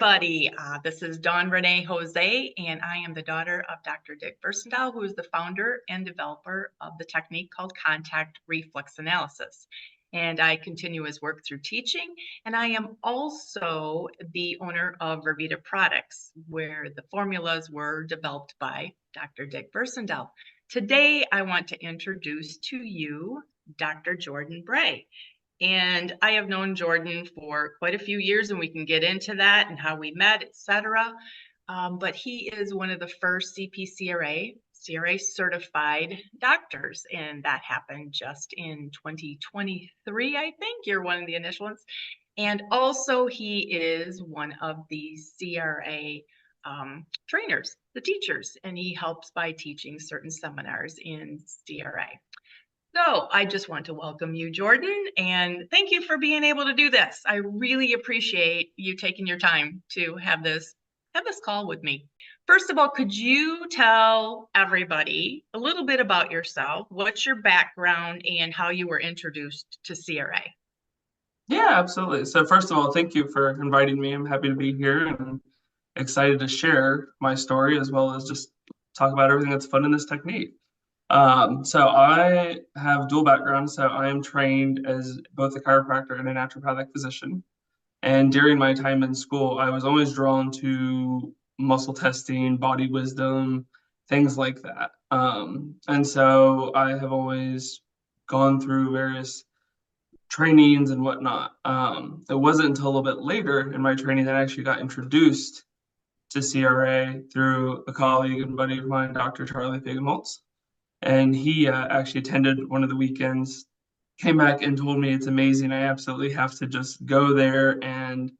everybody. This is Dawn Renee Jose, and I am the daughter of Dr. Dick Bursendahl, who is the founder and developer of the technique called Contact Reflex Analysis. And I continue his work through teaching, and I am also the owner of Revita Products, where the formulas were developed by Dr. Dick Bursendahl. Today, I want to introduce to you Dr. Jordan Bray. And I have known Jordan for quite a few years, and we can get into that and how we met, etc. But he is one of the first CRA certified doctors, and that happened just in 2023, I think. You're one of the initial ones. And also he is one of the CRA trainers, the teachers, and he helps by teaching certain seminars in CRA. So I just want to welcome you, Jordan, and thank you for being able to do this. I really appreciate you taking your time to have this call with me. First of all, could you tell everybody a little bit about yourself? What's your background and how you were introduced to CRA? Yeah, absolutely. So first of all, thank you for inviting me. I'm happy to be here and excited to share my story as well as just talk about everything that's fun in this technique. So I have dual background. So I am trained as both a chiropractor and a naturopathic physician. And during my time in school, I was always drawn to muscle testing, body wisdom, things like that. And so I have always gone through various trainings and whatnot. It wasn't until a little bit later in my training that I actually got introduced to CRA through a colleague and buddy of mine, Dr. Charlie Figemoltz. And he actually attended one of the weekends, came back and told me it's amazing. I absolutely have to just go there and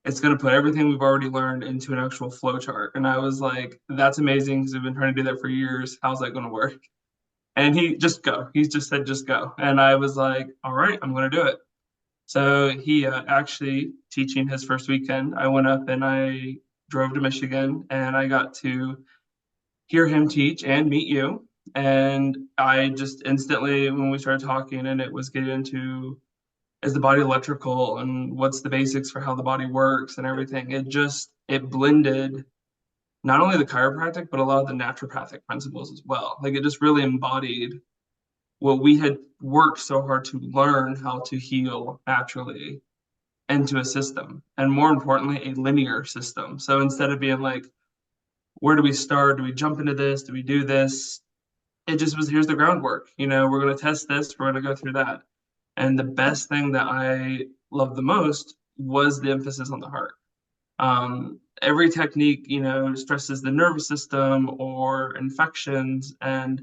it's going to put everything we've already learned into an actual flow chart. And I was like, that's amazing because I've been trying to do that for years. How's that going to work? And he just go. He just said, just go. And I was like, all right, I'm going to do it. So he actually teaching his first weekend, I went up and I drove to Michigan and I got to hear him teach and meet you. And I just instantly, when we started talking and it was getting into is the body electrical and what's the basics for how the body works and everything, it blended not only the chiropractic, but a lot of the naturopathic principles as well. Like it just really embodied what we had worked so hard to learn how to heal naturally into a system. And more importantly, a linear system. So instead of being like, where do we start? Do we jump into this? Do we do this? It just was, here's the groundwork. We're going to test this. We're going to go through that. And the best thing that I loved the most was the emphasis on the heart. Every technique, stresses the nervous system or infections, and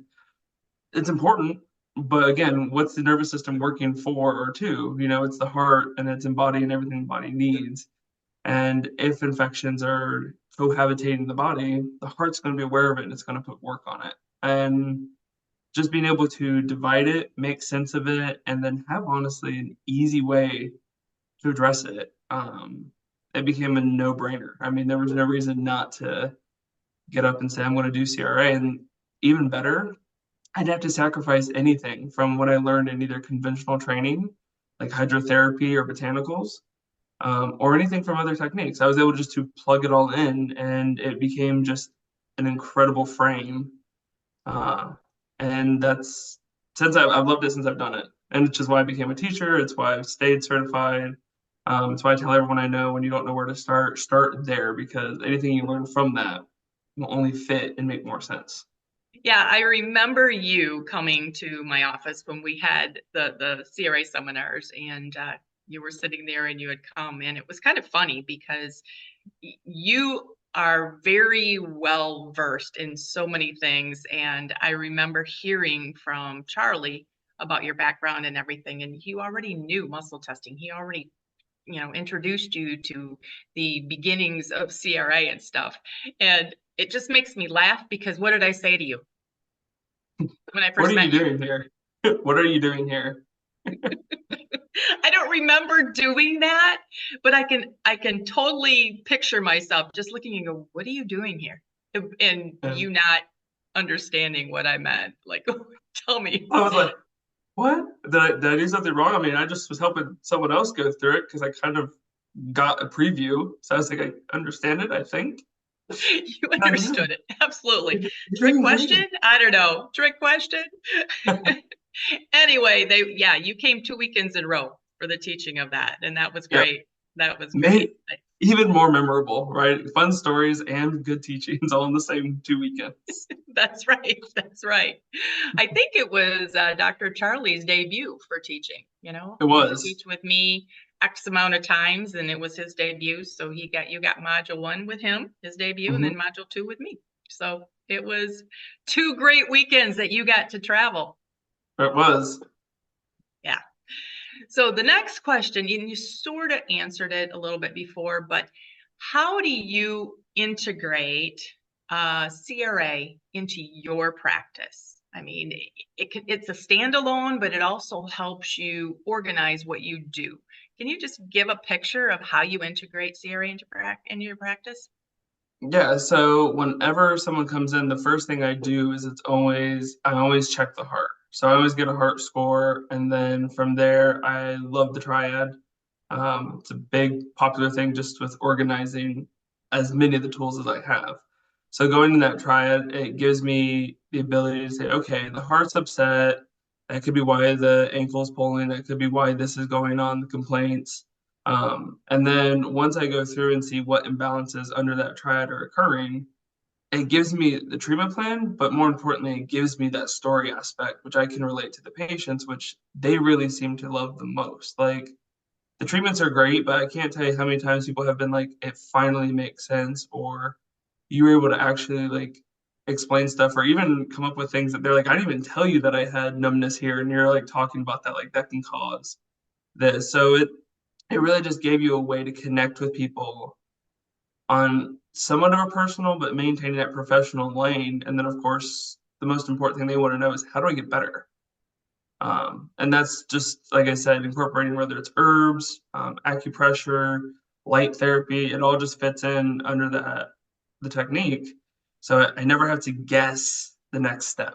it's important. But again, what's the nervous system working for or to? It's the heart and it's embodying everything the body needs. And if infections are cohabitating the body, the heart's going to be aware of it and it's going to put work on it. And just being able to divide it, make sense of it, and then have honestly an easy way to address it, it became a no-brainer. I mean, there was no reason not to get up and say, I'm going to do CRA. And even better, I'd have to sacrifice anything from what I learned in either conventional training, like hydrotherapy or botanicals, or anything from other techniques. I was able just to plug it all in, and it became just an incredible frame. And that's I've loved it since I've done it. And it's just why I became a teacher. It's why I've stayed certified. It's why I tell everyone I know when you don't know where to start there, because anything you learn from that will only fit and make more sense. Yeah, I remember you coming to my office when we had the CRA seminars, and you were sitting there and you had come, and it was kind of funny because you are very well versed in so many things. And I remember hearing from Charlie about your background and everything, and he already knew muscle testing. He already introduced you to the beginnings of CRA and stuff. And it just makes me laugh because what did I say to you when I What first are you met you? doing here? What are you doing here? I don't remember doing that, but I can totally picture myself just looking and go, what are you doing here? And And you not understanding what I meant. Like, tell me. I was like, what? Did I do something wrong? I mean, I just was helping someone else go through it because I kind of got a preview. So I was like, I understand it, I think. You And I did. understood it. Absolutely. You're Trick doing question? great. I don't know. Trick question? Anyway, yeah, you came 2 weekends in a row for the teaching of that, and that was Yep. great. That was great. Mate, even more memorable, right? Fun stories and good teachings all in the same 2 weekends. That's right. That's right. I think it was Dr. Charlie's debut for teaching. It He used to was. teach with me X amount of times, and it was his debut. So you got module 1 with him, his debut, and Mhm. then module 2 with me. So it was 2 great weekends that you got to travel. It was. Yeah. So the next question, and you sort of answered it a little bit before, but how do you integrate CRA into your practice? I mean, it's a standalone, but it also helps you organize what you do. Can you just give a picture of how you integrate CRA into your practice? Yeah, so whenever someone comes in, the first thing I do is I always check the heart. So I always get a heart score, and then from there, I love the triad. It's a big popular thing just with organizing as many of the tools as I have. So going to that triad, it gives me the ability to say, okay, the heart's upset. That could be why the ankle's pulling. That could be why this is going on, the complaints. And then once I go through and see what imbalances under that triad are occurring, it gives me the treatment plan, but more importantly, it gives me that story aspect, which I can relate to the patients, which they really seem to love the most. Like the treatments are great, but I can't tell you how many times people have been like, it finally makes sense, or you were able to actually like explain stuff or even come up with things that they're like, I didn't even tell you that I had numbness here, and you're like talking about that, like that can cause this. So it really just gave you a way to connect with people on somewhat of a personal but maintaining that professional lane. And then of course the most important thing they want to know is how do I get better? And that's just like I said, incorporating whether it's herbs, acupressure, light therapy, it all just fits in under the technique. So I never have to guess the next step.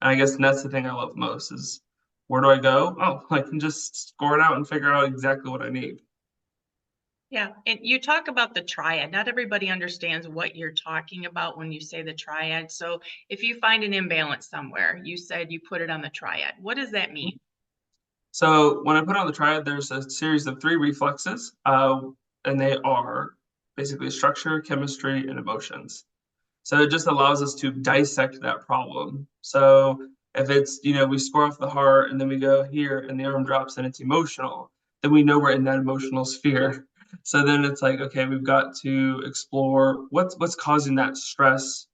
And I guess that's the thing I love most is where do I go? Oh, I can just score it out and figure out exactly what I need. Yeah, and you talk about the triad. Not everybody understands what you're talking about when you say the triad. So if you find an imbalance somewhere, you said you put it on the triad. What does that mean? So when I put on the triad, there's a series of three reflexes, and they are basically structure, chemistry, and emotions. So it just allows us to dissect that problem. So if it's, we score off the heart and then we go here and the arm drops and it's emotional, then we know we're in that emotional sphere. So then it's like, okay, we've got to explore what's causing that stress.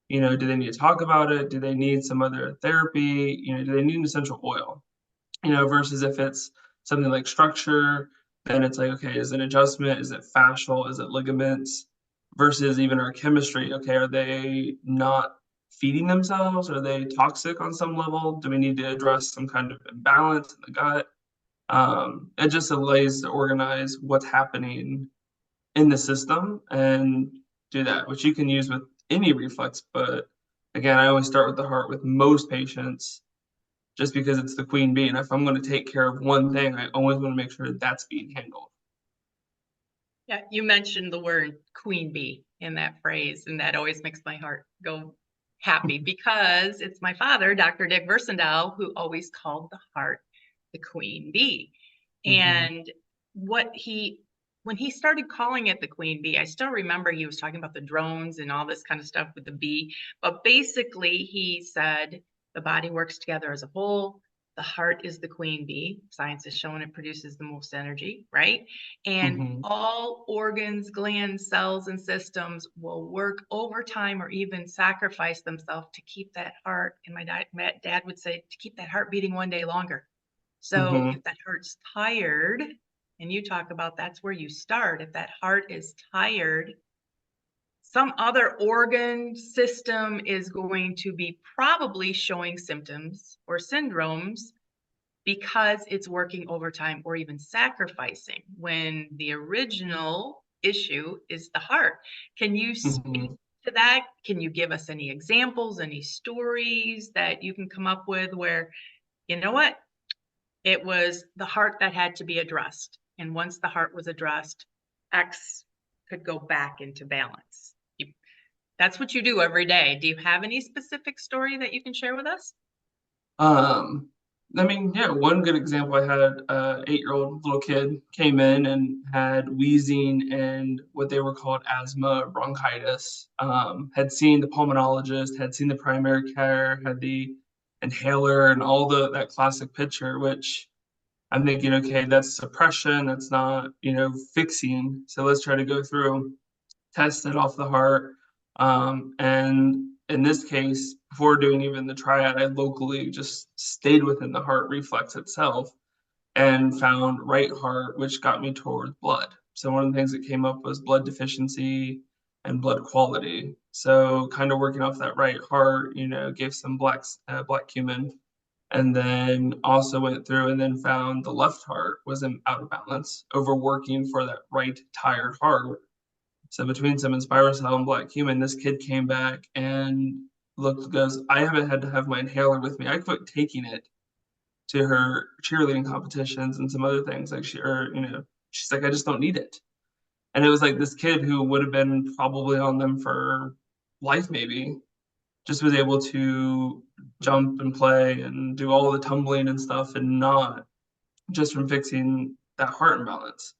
Do they need to talk about it? Do they need some other therapy? Do they need an essential oil? Versus if it's something like structure, then it's like, okay, is it adjustment? Is it fascial? Is it ligaments? Versus even our chemistry, okay, are they not feeding themselves? Are they toxic on some level? Do we need to address some kind of imbalance in the gut? It just allows to organize what's happening in the system and do that, which you can use with any reflex. But again, I always start with the heart with most patients just because it's the queen bee. And if I'm going to take care of one thing, I always want to make sure that that's being handled. Yeah, you mentioned the word queen bee in that phrase, and that always makes my heart go happy because it's my father, Dr. Dick Versendaal, who always called the heart the queen bee. Mm-hmm. And what he when he started calling it the queen bee, I still remember he was talking about the drones and all this kind of stuff with the bee. But basically, he said the body works together as a whole. The heart is the queen bee. Science has shown it produces the most energy, right? And Mm-hmm. all organs, glands, cells, and systems will work overtime or even sacrifice themselves to keep that heart. And my dad would say, to keep that heart beating one day longer. So Mm-hmm. if that heart's tired, and you talk about that's where you start, if that heart is tired, some other organ system is going to be probably showing symptoms or syndromes because it's working overtime or even sacrificing when the original issue is the heart. Can you speak Mm-hmm. to that? Can you give us any examples, any stories that you can come up with where, you know what, it was the heart that had to be addressed. And once the heart was addressed, X could go back into balance. That's what you do every day. Do you have any specific story that you can share with us? I mean, yeah, one good example, I had a 8-year-old little kid came in and had wheezing and what they were called asthma, bronchitis. Had seen the pulmonologist, had seen the primary care, had the inhaler and all that classic picture, which I'm thinking, okay, that's suppression, that's not, fixing. So let's try to go through, test it off the heart. And in this case, before doing even the triad, I locally just stayed within the heart reflex itself and found right heart, which got me towards blood. So one of the things that came up was blood deficiency and blood quality. So kind of working off that right heart, gave some black cumin, and then also went through and then found the left heart was out of balance, overworking for that right tired heart. So between some Inspiracell and black cumin, this kid came back and goes, I haven't had to have my inhaler with me. I quit taking it to her cheerleading competitions and some other things. Like she's like, I just don't need it. And it was like this kid who would have been probably on them for life, maybe, just was able to jump and play and do all the tumbling and stuff, and not just from fixing that heart imbalance.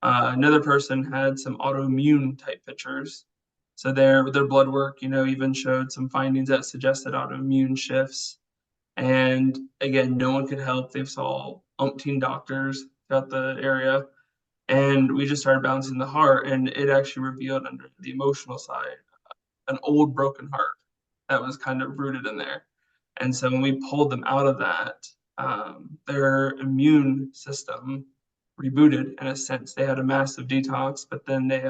Another person had some autoimmune type pictures. So their blood work, even showed some findings that suggested autoimmune shifts. And again, no one could help. They saw umpteen doctors throughout the area. And we just started balancing the heart, and it actually revealed under the emotional side an old broken heart that was kind of rooted in there. And so when we pulled them out of that, their immune system rebooted in a sense. They had a massive detox, but then they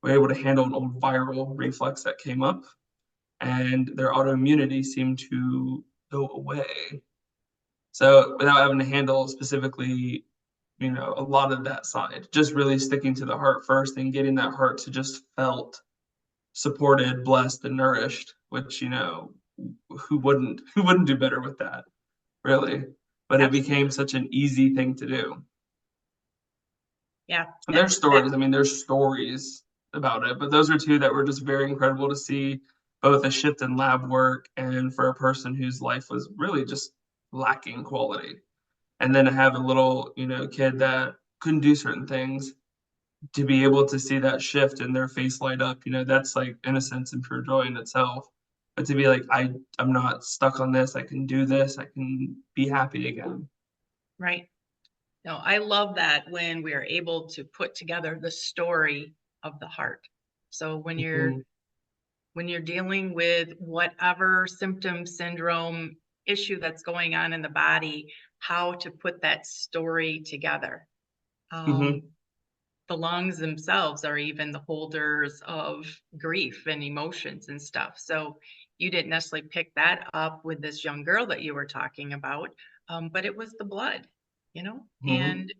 were able to handle an old viral reflex that came up, and their autoimmunity seemed to go away. So without having to handle specifically, a lot of that side, just really sticking to the heart first and getting that heart to just felt supported, blessed, and nourished, which, who wouldn't do better with that, really? But it became such an easy thing to do. Yeah. And there's stories. I mean, there's stories about it, but those are two that were just very incredible to see, both a shift in lab work and for a person whose life was really just lacking quality. And then to have a little, kid that couldn't do certain things, to be able to see that shift in their face light up, that's like innocence and pure joy in itself. But to be like, I'm not stuck on this, I can do this, I can be happy again. Right. No, I love that when we are able to put together the story of the heart. So when you're dealing with whatever symptom, syndrome, issue that's going on in the body, how to put that story together. Mm-hmm. The lungs themselves are even the holders of grief and emotions and stuff. So you didn't necessarily pick that up with this young girl that you were talking about, but it was the blood, Mm-hmm. and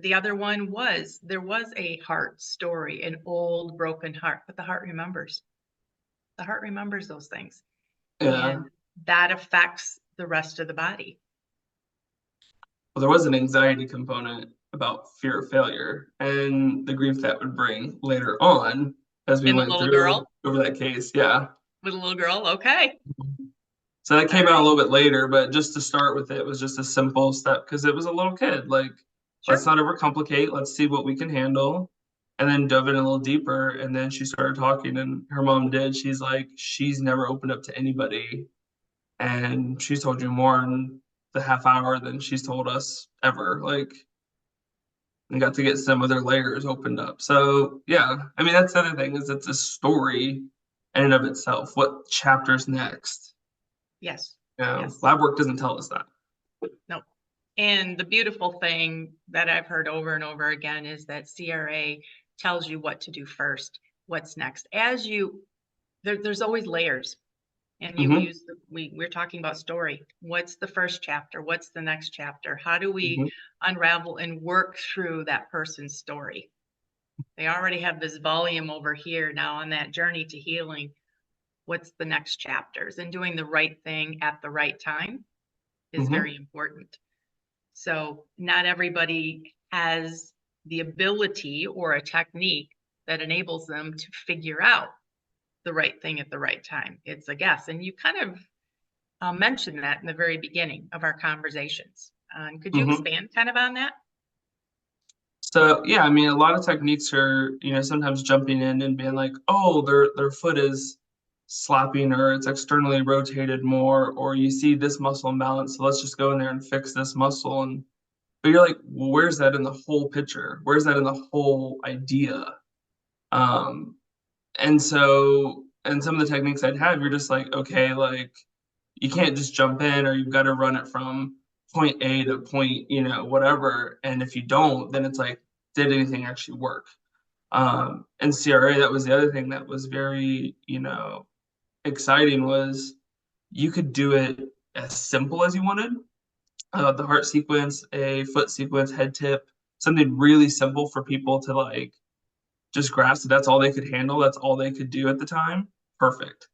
the other one was there was a heart story, an old broken heart, but the heart remembers. The heart remembers those things, Yeah. and that affects the rest of the body. Well, there was an anxiety component about fear of failure and the grief that would bring later on as we In the went little through girl, over that case. Yeah. with a little girl, okay. So that All came out a right. little bit later, but just to start with, it was just a simple step because it was a little kid. Like, let's Sure. not overcomplicate. Let's see what we can handle. And then dove in a little deeper. And then she started talking, and her mom did. She's like, she's never opened up to anybody. And she's told you more in the half hour than she's told us ever. Like, and got to get some other layers opened up. So, yeah, I mean, that's the other thing is it's a story in and of itself. What chapter's next? Yes. Yes. Lab work doesn't tell us that. No. And the beautiful thing that I've heard over and over again is that CRA tells you what to do first, what's next. There's always layers. And Mm-hmm. we're talking about story. What's the first chapter? What's the next chapter? How do we Mm-hmm. unravel and work through that person's story? They already have this volume over here now on that journey to healing. What's the next chapters? And doing the right thing at the right time is Mm-hmm. very important. So not everybody has the ability or a technique that enables them to figure out the right thing at the right time. It's a guess. And you kind of mentioned that in the very beginning of our conversations. Could you Hmm. expand kind of on that? So yeah, I mean, a lot of techniques are, sometimes jumping in and being like, oh, their foot is slapping or it's externally rotated more, or you see this muscle imbalance, so let's just go in there and fix this muscle. And but you're like, well, where's that in the whole picture? Where's that in the whole idea? Um, and some of the techniques I'd have, you're just like, okay, like you can't just jump in, or you've got to run it from point A to point, whatever. And if you don't, then it's like, did anything actually work? And CRA, that was the other thing that was very, exciting, was you could do it as simple as you wanted. The heart sequence, a foot sequence, head tip, something really simple for people to like just grasp that that's all they could handle, that's all they could do at the time. Perfect.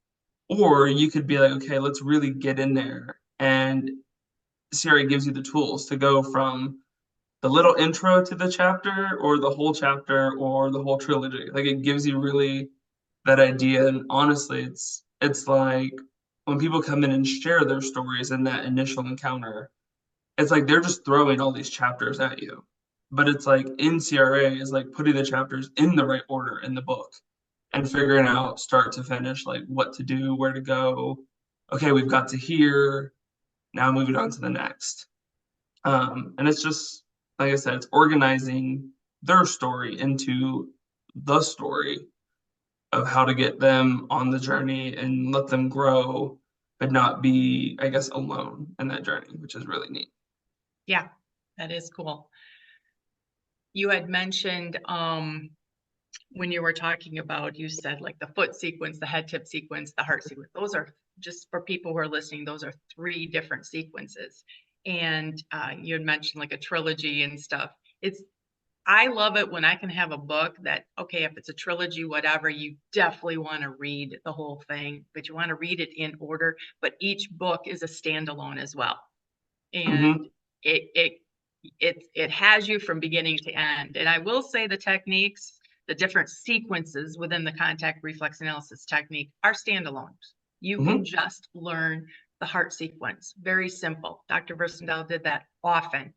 Or you could be like, okay, let's really get in there. And CRA gives you the tools to go from the little intro to the chapter, or the whole chapter, or the whole trilogy. Like it gives you really that idea. And honestly, it's like when people come in and share their stories in that initial encounter, it's like they're just throwing all these chapters at you. But it's like in CRA is like putting the chapters in the right order in the book and figuring out start to finish, like what to do, where to go. Okay, we've got to here. Now moving on to the next. And it's just, like I said, it's organizing their story into the story of how to get them on the journey and let them grow, but not be, I guess, alone in that journey, which is really neat. Yeah, that is cool. You had mentioned when you were talking about, you said like the foot sequence, the head tip sequence, the heart sequence. Those are, just for people who are listening, those are three different sequences. And you had mentioned like a trilogy and stuff. I love it when I can have a book that, okay, if it's a trilogy, whatever, you definitely want to read the whole thing, but you want to read it in order. But each book is a standalone as well. And Hmm. it it it has you from beginning to end. And I will say the techniques, the different sequences within the contact reflex analysis technique are standalones. You can Hmm. just learn the heart sequence. Very simple. Dr. Versendal did that often,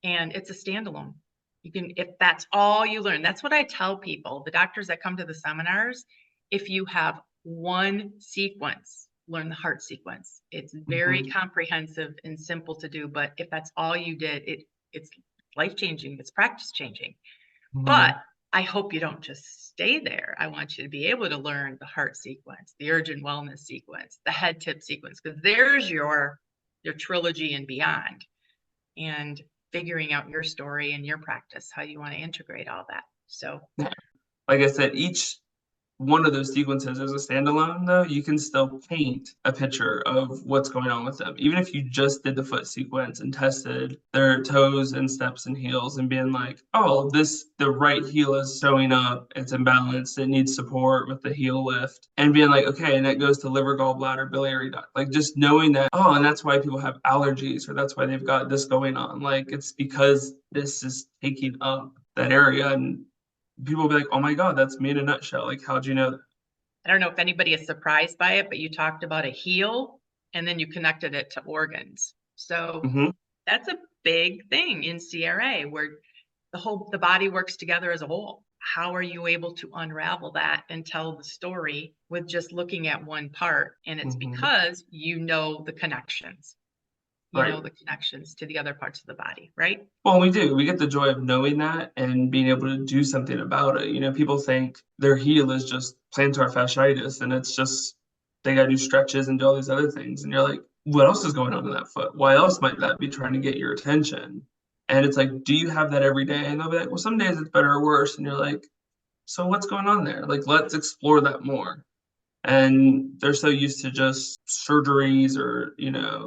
and it's a standalone. You can, if that's all you learn, that's what I tell people, the doctors that come to the seminars. If you have one sequence, learn the heart sequence. It's very Hmm. comprehensive and simple to do, but if that's all you did, it's life changing, it's practice changing. But Hmm. I hope you don't just stay there. I want you to be able to learn the heart sequence, the urgent wellness sequence, the head tip sequence, because there's your trilogy and beyond. And figuring out your story and your practice, how you want to integrate all that. So, Yeah. Like I said, each one of those sequences as a standalone, though, you can still paint a picture of what's going on with them. Even if you just did the foot sequence and tested their toes and steps and heels and being like, oh, the right heel is showing up, it's imbalanced, it needs support with the heel lift, and being like, okay, and it goes to liver, gallbladder, biliary duct. Like just knowing that, oh, and that's why people have allergies, or that's why they've got this going on. Like it's because this is taking up that area. And people will be like, "Oh my God, that's me in a nutshell." Like, how'd you know that? I don't know if anybody is surprised by it, but you talked about a heel and then you connected it to organs. So, Hmm. that's a big thing in CRA where the body works together as a whole. How are you able to unravel that and tell the story with just looking at one part? And it's Hmm. because you know the connections. You Right. know the connections to the other parts of the body, right? Well, we do. We get the joy of knowing that and being able to do something about it. People think their heel is just plantar fasciitis, and it's just they got to do stretches and do all these other things. And you're like, what else is going on in that foot? Why else might that be trying to get your attention? And it's like, do you have that every day? And they'll be like, well, some days it's better or worse. And you're like, so what's going on there? Like, let's explore that more. And they're so used to just surgeries or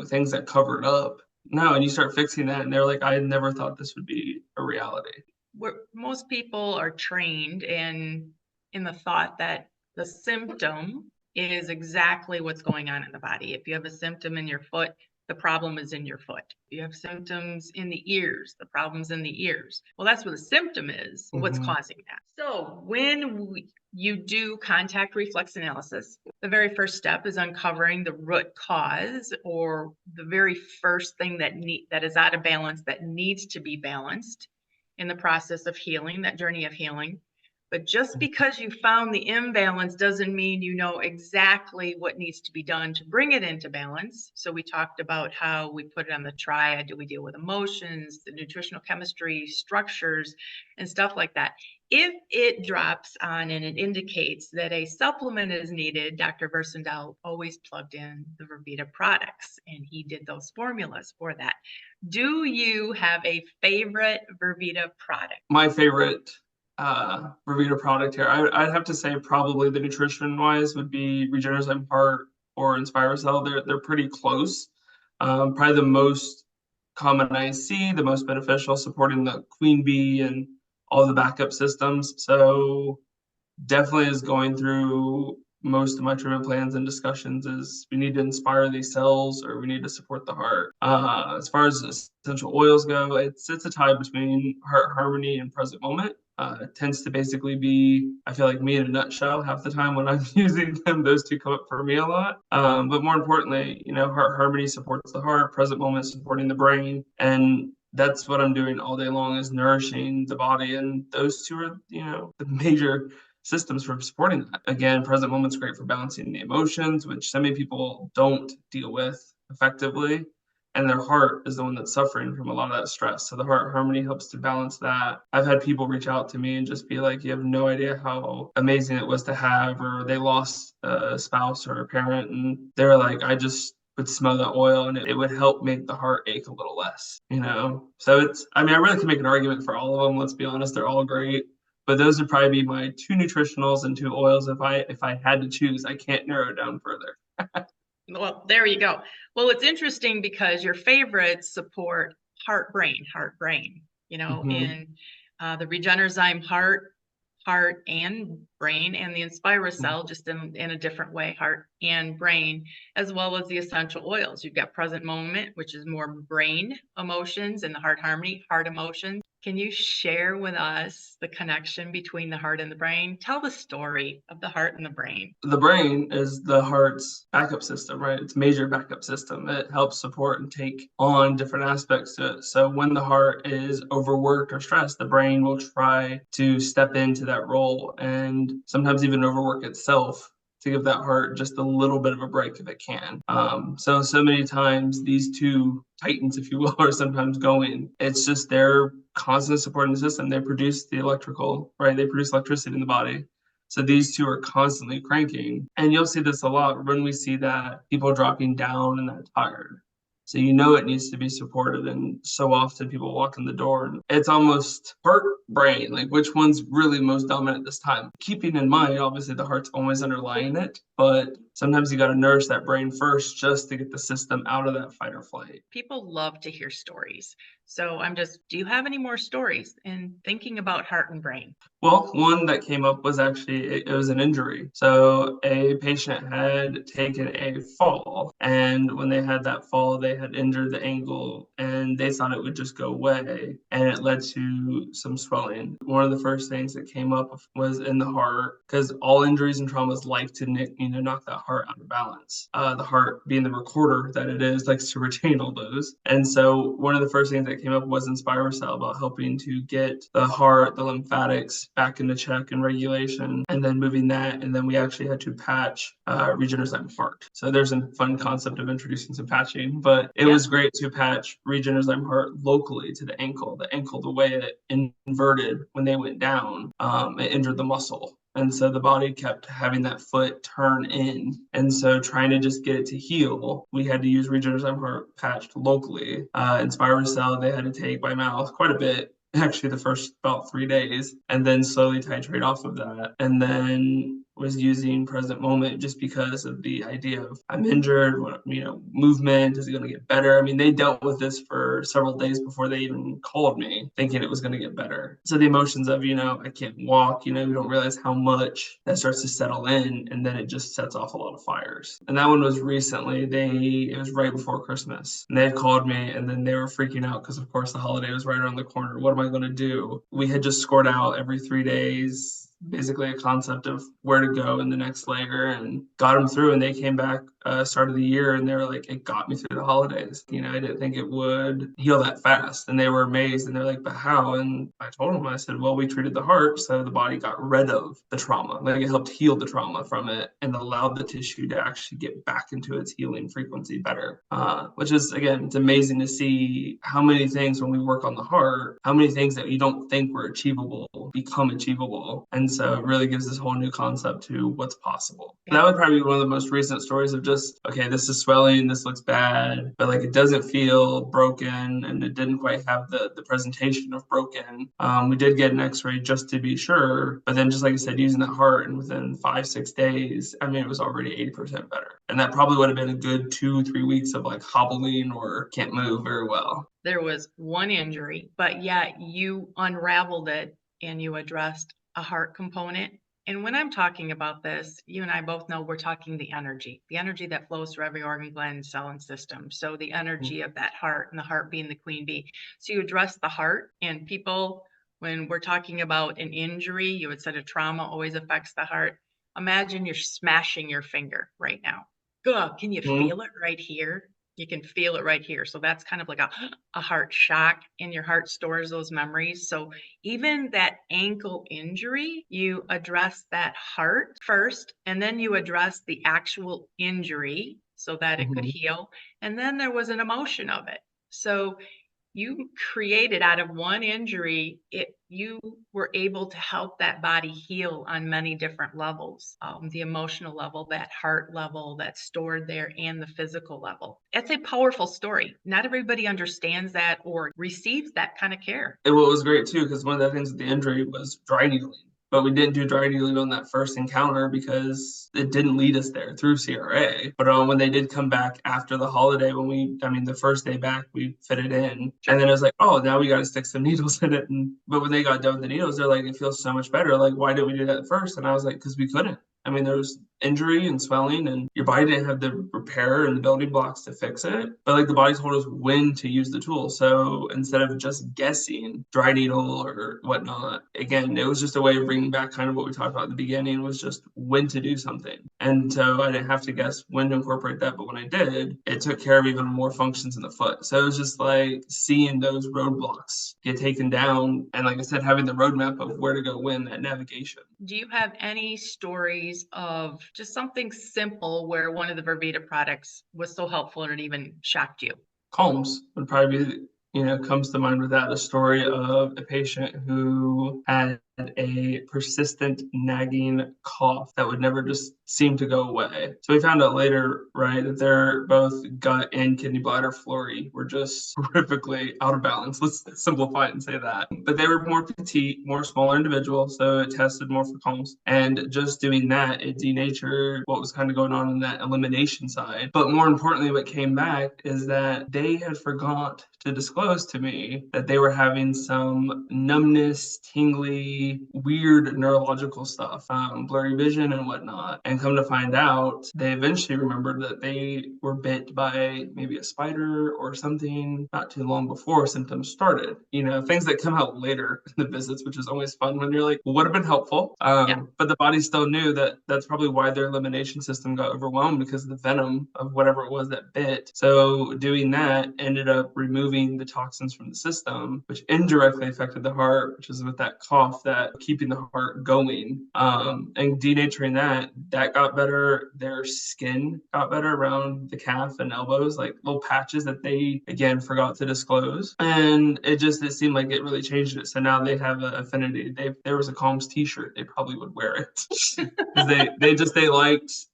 things that cover it up. No, and you start fixing that and they're like, I never thought this would be a reality. Where most people are trained in the thought that the symptom is exactly what's going on in the body. If you have a symptom in your foot, the problem is in your foot. You have symptoms in the ears, the problem's in the ears. Well, that's what the symptom is, what's causing that. So when you do contact reflex analysis, the very first step is uncovering the root cause, or the very first thing that is out of balance that needs to be balanced in the process of healing, that journey of healing. But just because you found the imbalance doesn't mean you know exactly what needs to be done to bring it into balance. So we talked about how we put it on the triad. Do we deal with emotions, the nutritional chemistry, structures, and stuff like that? If it drops on and it indicates that a supplement is needed, Dr. Versendaal always plugged in the Vervita products, and he did those formulas for that. Do you have a favorite Vervita product? My favorite Vervita product here, I'd have to say probably the nutrition wise would be Regenerative Heart or InspireCell. They're pretty close. Probably the most common I see, the most beneficial, supporting the queen bee and all the backup systems. So definitely is going through most of my treatment plans and discussions is we need to inspire these cells or we need to support the heart. As far as essential oils go, it's a tie between heart harmony and present moment. It tends to basically be, I feel like me in a nutshell half the time when I'm using them. Those two come up for me a lot. But more importantly, heart harmony supports the heart, present moment supporting the brain. And that's what I'm doing all day long, is nourishing the body. And those two are, the major systems for supporting that. Again, present moment's great for balancing the emotions, which so many people don't deal with effectively. And their heart is the one that's suffering from a lot of that stress. So the heart harmony helps to balance that. I've had people reach out to me and just be like, you have no idea how amazing it was to have, or they lost a spouse or a parent. And they're like, I just would smell that oil and it would help make the heart ache a little less, So I really can make an argument for all of them. Let's be honest, they're all great. But those would probably be my 2 nutritionals and 2 oils if I had to choose. I can't narrow it down further. Well, there you go. Well, it's interesting because your favorites support heart brain, in the Regenerzyme heart and brain, and the InspireCell just in a different way, heart and brain, as well as the essential oils. You've got present moment, which is more brain emotions, and the heart harmony, heart emotions. Can you share with us the connection between the heart and the brain? Tell the story of the heart and the brain. The brain is the heart's backup system, right? It's a major backup system. It helps support and take on different aspects to it. So when the heart is overworked or stressed, the brain will try to step into that role and sometimes even overwork itself to give that heart just a little bit of a break if it can. So many times these two titans, if you will, are sometimes going. It's just they're constantly supporting the system. They produce the electrical, right? They produce electricity in the body. So these two are constantly cranking. And you'll see this a lot when we see that people dropping down and they're tired. So it needs to be supported. And so often people walk in the door and it's almost heart brain, like which one's really most dominant this time. Keeping in mind, obviously the heart's always underlying it, but sometimes you got to nourish that brain first just to get the system out of that fight or flight. People love to hear stories. So do you have any more stories in thinking about heart and brain? Well, one that came up was actually, it was an injury. So a patient had taken a fall, and when they had that fall, they had injured the ankle, and they thought it would just go away, and it led to some swelling. One of the first things that came up was in the heart, because all injuries and traumas like to knock that heart out of balance. The heart, being the recorder that it is, likes to retain all those. And so one of the first things that came up was InspireCell, about helping to get the heart, the lymphatics back into check and regulation, and then moving that. And then we actually had to patch Regenerzyme heart. So there's a fun concept of introducing some patching, but it was great to patch Regenerzyme heart locally to the ankle. The ankle, the way it inverted when they went down, it injured the muscle. And so the body kept having that foot turn in. And so trying to just get it to heal, we had to use Regenerzyme heart patched locally. InspireCell, they had to take by mouth quite a bit, actually the first about 3 days, and then slowly titrate off of that. And then was using present moment just because of the idea of I'm injured, movement, is it going to get better? I mean, they dealt with this for several days before they even called me, thinking it was going to get better. So the emotions of, I can't walk, you don't realize how much that starts to settle in, and then it just sets off a lot of fires. And that one was recently, it was right before Christmas, and they had called me, and then they were freaking out because, of course, the holiday was right around the corner. What am I going to do? We had just scored out every 3 days, basically a concept of where to go in the next layer, and got them through. And they came back start of the year, and they were like, it got me through the holidays. I didn't think it would heal that fast. And they were amazed, and they're like, but how? And I told them, I said, well, we treated the heart, so the body got rid of the trauma. Like, it helped heal the trauma from it and allowed the tissue to actually get back into its healing frequency better. Which is, again, it's amazing to see how many things when we work on the heart, how many things that you don't think were achievable become achievable. And so it really gives this whole new concept to what's possible. Yeah. That would probably be one of the most recent stories of just, okay, this is swelling, this looks bad, but like it doesn't feel broken, and it didn't quite have the presentation of broken. We did get an x-ray just to be sure, but then just like I said, using the heart, and within 5-6 days, I mean, it was already 80% better. And that probably would have been a good 2-3 weeks of like hobbling or can't move very well. There was one injury, but yet you unraveled it and you addressed a heart component. And when I'm talking about this, you and I both know we're talking the energy that flows through every organ, gland, cell, and system. So the energy of that heart, and the heart being the queen bee. So you address the heart, and people, when we're talking about an injury, you had said a trauma always affects the heart. Imagine you're smashing your finger right now. Ugh, can you feel it right here? You can feel it right here. So that's kind of like a heart shock, and your heart stores those memories. So even that ankle injury, you address that heart first, and then you address the actual injury so that it could heal. And then there was an emotion of it. So you created out of one injury, you were able to help that body heal on many different levels, the emotional level, that heart level that's stored there, and the physical level. It's a powerful story. Not everybody understands that or receives that kind of care. And what was great too, because one of the things with the injury was dry needling. But we didn't do dry needling on that first encounter because it didn't lead us there through CRA. But when they did come back after the holiday, the first day back, we fit it in. And then it was like, oh, now we got to stick some needles in it. But when they got done with the needles, they're like, it feels so much better. Like, why didn't we do that first? And I was like, because we couldn't. I mean, there was injury and swelling, and your body didn't have the repair and the building blocks to fix it. But like the body told us when to use the tool. So instead of just guessing dry needle or whatnot, again, it was just a way of bringing back kind of what we talked about at the beginning, was just when to do something. And so I didn't have to guess when to incorporate that. But when I did, it took care of even more functions in the foot. So it was just like seeing those roadblocks get taken down. And like I said, having the roadmap of where to go when, that navigation. Do you have any stories of just something simple where one of the Vervita products was so helpful and it even shocked you? Calms would probably be, comes to mind with that, a story of a patient who had a persistent nagging cough that would never just seem to go away. So we found out later, right, that their both gut and kidney bladder flora were just horrifically out of balance. Let's simplify it and say that. But they were more petite, more smaller individuals, so it tested more for calms. And just doing that, it denatured what was kind of going on in that elimination side. But more importantly, what came back is that they had forgot to disclose to me that they were having some numbness, tingly, weird neurological stuff, blurry vision and whatnot. And come to find out, they eventually remembered that they were bit by maybe a spider or something not too long before symptoms started. Things that come out later in the visits, which is always fun when you're like, well, would have been helpful. But the body still knew that that's probably why their elimination system got overwhelmed, because of the venom of whatever it was that bit. So doing that ended up removing the toxins from the system, which indirectly affected the heart, which is with that cough, that keeping the heart going, and denaturing that got better. Their skin got better around the calf and elbows, like little patches that they again forgot to disclose, and it seemed like it really changed it. So now they have an affinity. There was a Calms t-shirt, they probably would wear it because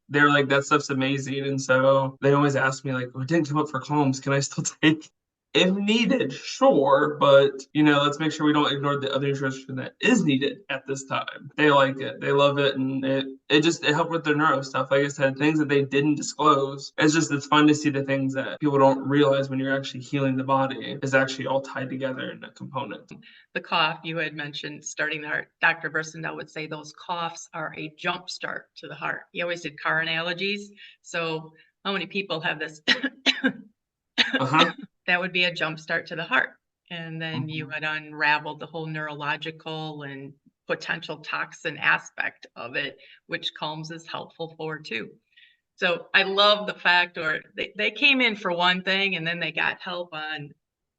they're like, that stuff's amazing. And so they always ask me like, well, it didn't come up for Calms, can I still take if needed, sure, but let's make sure we don't ignore the other nutrition that is needed at this time. They like it, they love it, and it helped with their neuro stuff. Like I said, things that they didn't disclose. It's fun to see the things that people don't realize when you're actually healing the body is actually all tied together in a component. The cough you had mentioned starting the heart, Dr. Bersendal would say those coughs are a jump start to the heart. He always did car analogies. So how many people have this? That would be a jump start to the heart. And then you had unraveled the whole neurological and potential toxin aspect of it, which Calms is helpful for too. So I love the fact, or they came in for one thing and then they got help on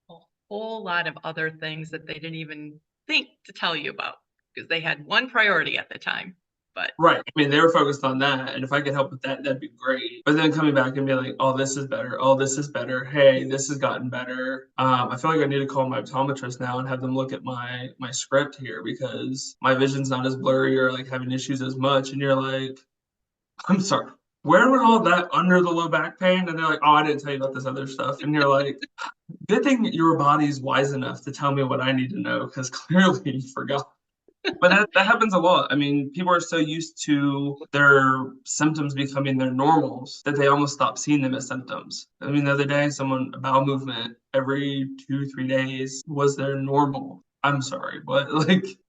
a whole lot of other things that they didn't even think to tell you about because they had one priority at the time. But right. I mean, they were focused on that. And if I could help with that, that'd be great. But then coming back and being like, oh, this is better. Oh, this is better. Hey, this has gotten better. I feel like I need to call my optometrist now and have them look at my script here because my vision's not as blurry or like having issues as much. And you're like, I'm sorry. Where was all that under the low back pain? And they're like, oh, I didn't tell you about this other stuff. And you're like, good thing your body's wise enough to tell me what I need to know because clearly you forgot. But that happens a lot. I mean, people are so used to their symptoms becoming their normals that they almost stop seeing them as symptoms. I mean, the other day, a bowel movement every 2, 3 days was their normal. I'm sorry, but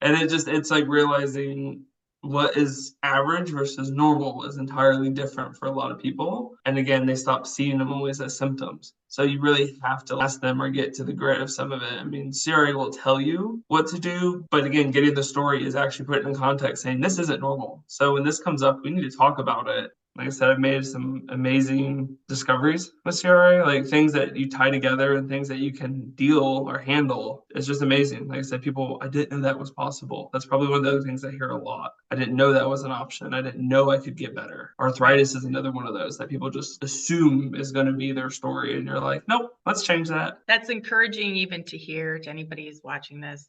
and it's like realizing what is average versus normal is entirely different for a lot of people. And again, they stop seeing them always as symptoms. So you really have to ask them or get to the grit of some of it. I mean, CRA will tell you what to do, but again, getting the story is actually put in context saying this isn't normal. So when this comes up, we need to talk about it. Like I said, I've made some amazing discoveries with CRA, like things that you tie together and things that you can deal or handle. It's just amazing. Like I said, I didn't know that was possible. That's probably one of the other things I hear a lot. I didn't know that was an option. I didn't know I could get better. Arthritis is another one of those that people just assume is going to be their story. And you're like, nope, let's change that. That's encouraging even to hear to anybody who's watching this.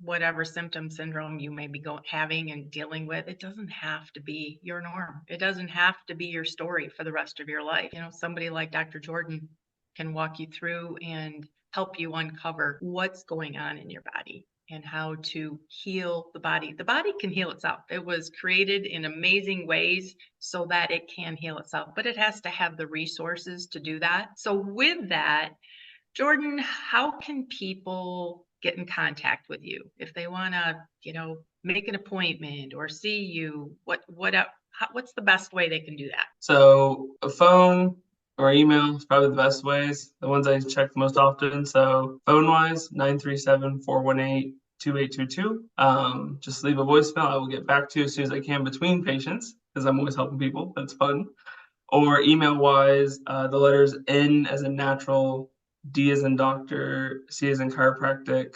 Whatever symptom syndrome you may be having and dealing with, it doesn't have to be your norm. It doesn't have to be your story for the rest of your life. Somebody like Dr. Jordan can walk you through and help you uncover what's going on in your body and how to heal the body. The body can heal itself. It was created in amazing ways so that it can heal itself, but it has to have the resources to do that. So with that, Jordan, how can people get in contact with you if they want to, make an appointment or see you? What's the best way they can do that? So a phone or email is probably the best ways, the ones I check most often. So phone wise, 937-418-2822. Just leave a voicemail. I will get back to you as soon as I can between patients because I'm always helping people. That's fun. Or email wise, the letters N as in natural, D as in doctor, C as in chiropractic,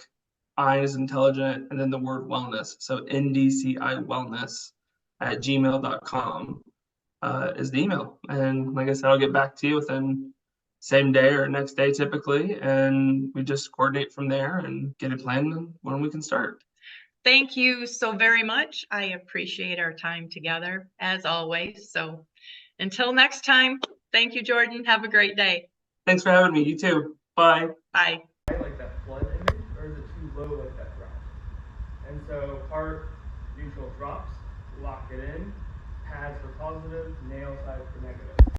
I as intelligent, and then the word wellness. So NDCI wellness at gmail.com is the email. And like I said, I'll get back to you within same day or next day typically. And we just coordinate from there and get a plan when we can start. Thank you so very much. I appreciate our time together as always. So until next time, thank you, Jordan. Have a great day. Thanks for having me. You too. Bye. Bye. Like that flood image, or is it too low like that drop? And so heart neutral drops, lock it in, pads for positive, nail side for negative.